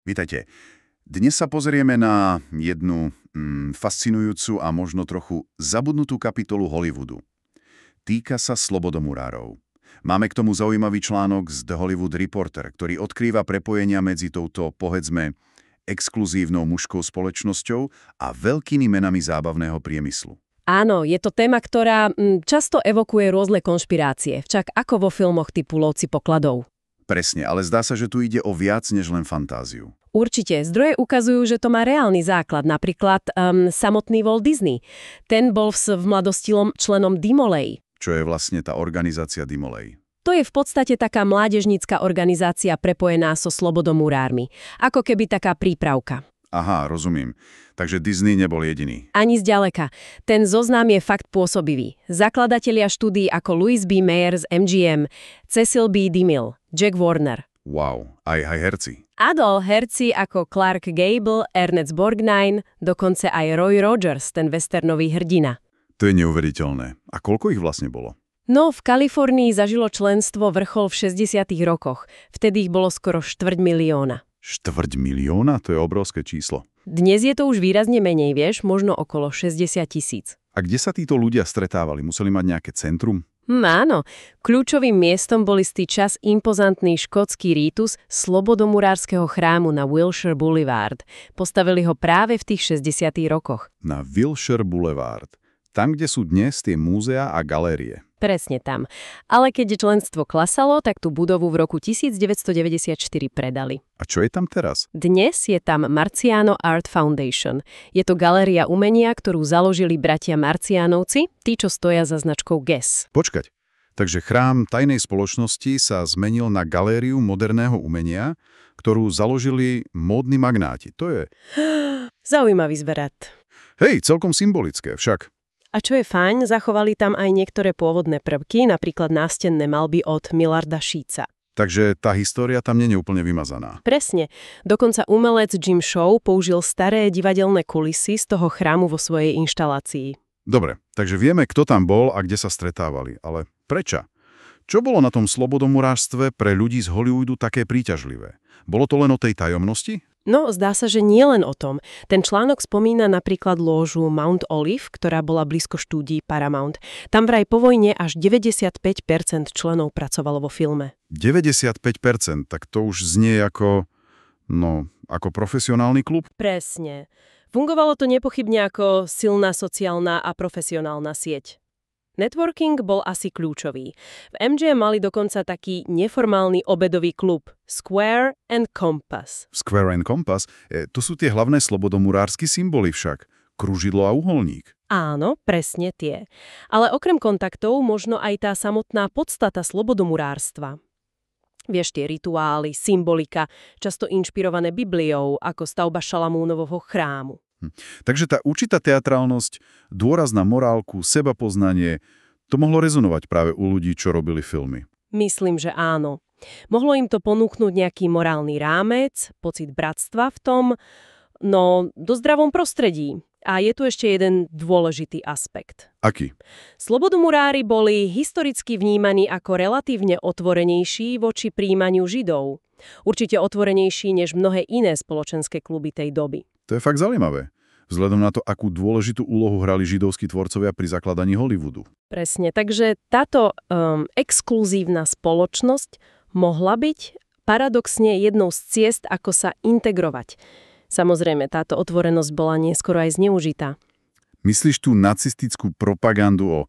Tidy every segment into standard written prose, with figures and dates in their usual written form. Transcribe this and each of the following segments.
Vítajte. Dnes sa pozrieme na jednu fascinujúcu a možno trochu zabudnutú kapitolu Hollywoodu. Týka sa slobodomurárov. Máme k tomu zaujímavý článok z The Hollywood Reporter, ktorý odkrýva prepojenia medzi touto, povedzme, exkluzívnou mužskou spoločnosťou a veľkými menami zábavného priemyslu. Áno, je to téma, ktorá často evokuje rôzne konšpirácie, však ako vo filmoch typu Lovci pokladov. Presne, ale zdá sa, že tu ide o viac než len fantáziu. Určite. Zdroje ukazujú, že to má reálny základ. Napríklad samotný Walt Disney. Ten bol v mladosti členom Dimolej. Čo je vlastne tá organizácia Dimolej? To je v podstate taká mládežnícka organizácia prepojená so slobodomurármi. Ako keby taká prípravka. Aha, rozumiem. Takže Disney nebol jediný. Ani zďaleka. Ten zoznam je fakt pôsobivý. Zakladatelia štúdií ako Louis B. Mayer z MGM, Cecil B. DeMille, Jack Warner. Wow, aj herci. Herci ako Clark Gable, Ernest Borgnine, dokonca aj Roy Rogers, ten westernový hrdina. To je neuveriteľné. A koľko ich vlastne bolo? No, v Kalifornii zažilo členstvo vrchol v 60. rokoch. Vtedy ich bolo skoro 250 000. 250 000? To je obrovské číslo. Dnes je to už výrazne menej, vieš, možno okolo 60 000. A kde sa títo ľudia stretávali? Museli mať nejaké centrum? Áno. Kľúčovým miestom bol istý čas impozantný škótsky rítus slobodomurárskeho chrámu na Wilshire Boulevard. Postavili ho práve v tých 60. rokoch. Na Wilshire Boulevard. Tam, kde sú dnes tie múzea a galérie. Presne tam. Ale keď členstvo klasalo, tak tú budovu v roku 1994 predali. A čo je tam teraz? Dnes je tam Marciano Art Foundation. Je to galéria umenia, ktorú založili bratia Marcianovci, tí, čo stoja za značkou Guess. Počkať. Takže chrám tajnej spoločnosti sa zmenil na galériu moderného umenia, ktorú založili módni magnáti. To je... Zaujímavý zverat. Hej, celkom symbolické však. A čo je fajn, zachovali tam aj niektoré pôvodné prvky, napríklad nástenné malby od Millarda Sheetsa. Takže tá história tam nie je úplne vymazaná. Presne. Dokonca umelec Jim Shaw použil staré divadelné kulisy z toho chrámu vo svojej inštalácii. Dobre, takže vieme, kto tam bol a kde sa stretávali. Ale prečo? Čo bolo na tom slobodomurárstve pre ľudí z Hollywoodu také príťažlivé? Bolo to len o tej tajomnosti? No, zdá sa, že nie len o tom. Ten článok spomína napríklad lóžu Mount Olive, ktorá bola blízko štúdií Paramount. Tam vraj po vojne až 95% členov pracovalo vo filme. 95%? Tak to už znie ako profesionálny klub? Presne. Fungovalo to nepochybne ako silná sociálna a profesionálna sieť. Networking bol asi kľúčový. V MGM mali dokonca taký neformálny obedový klub Square and Compass. Square and Compass? To sú tie hlavné slobodomurársky symboly však. Kružidlo a uholník. Áno, presne tie. Ale okrem kontaktov možno aj tá samotná podstata slobodomurárstva. Vieš, tie rituály, symbolika, často inšpirované Bibliou, ako stavba Šalamúnovho chrámu. Takže tá určitá teatrálnosť, dôraz na morálku, sebapoznanie, to mohlo rezonovať práve u ľudí, čo robili filmy. Myslím, že áno. Mohlo im to ponúknuť nejaký morálny rámec, pocit bratstva v tom, do zdravom prostredí. A je tu ešte jeden dôležitý aspekt. Aký? Slobodomurári boli historicky vnímaní ako relatívne otvorenejší voči prijímaniu Židov. Určite otvorenejší než mnohé iné spoločenské kluby tej doby. To je fakt zaujímavé. Vzhľadom na to, akú dôležitú úlohu hrali židovskí tvorcovia pri zakladaní Hollywoodu. Presne, takže táto exkluzívna spoločnosť mohla byť paradoxne jednou z ciest, ako sa integrovať. Samozrejme, táto otvorenosť bola neskoro aj zneužitá. Myslíš tú nacistickú propagandu o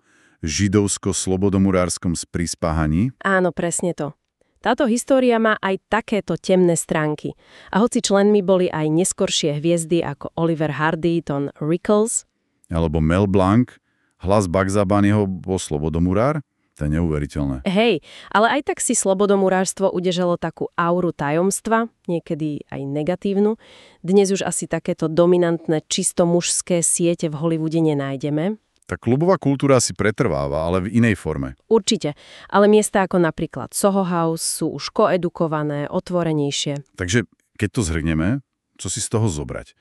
židovsko-slobodomurárskom sprispáhaní? Áno, presne to. Táto história má aj takéto temné stránky. A hoci členmi boli aj neskoršie hviezdy ako Oliver Hardy, Don Rickles, alebo Mel Blanc, hlas Bugsa Bunnyho bol slobodomurár? To je neuveriteľné. Hej, ale aj tak si slobodomurárstvo udržalo takú auru tajomstva, niekedy aj negatívnu. Dnes už asi takéto dominantné, čisto mužské siete v Hollywoode nenájdeme. Tá klubová kultúra si pretrváva, ale v inej forme. Určite, ale miesta ako napríklad Soho House sú už koedukované, otvorenejšie. Takže keď to zhrnieme, čo si z toho zobrať?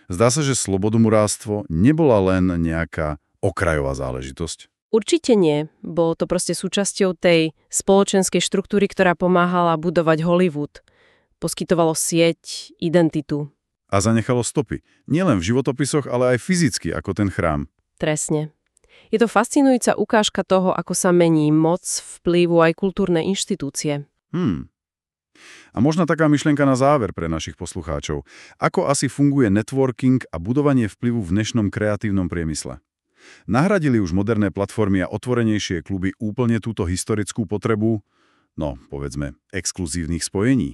Zdá sa, že slobodomurárstvo nebola len nejaká okrajová záležitosť. Určite nie. Bolo to proste súčasťou tej spoločenskej štruktúry, ktorá pomáhala budovať Hollywood. Poskytovalo sieť, identitu. A zanechalo stopy. Nielen v životopisoch, ale aj fyzicky, ako ten chrám. Presne. Je to fascinujúca ukážka toho, ako sa mení moc, vplyvu aj kultúrne inštitúcie. A možno taká myšlienka na záver pre našich poslucháčov. Ako asi funguje networking a budovanie vplyvu v dnešnom kreatívnom priemysle? Nahradili už moderné platformy a otvorenejšie kluby úplne túto historickú potrebu, no, povedzme, exkluzívnych spojení?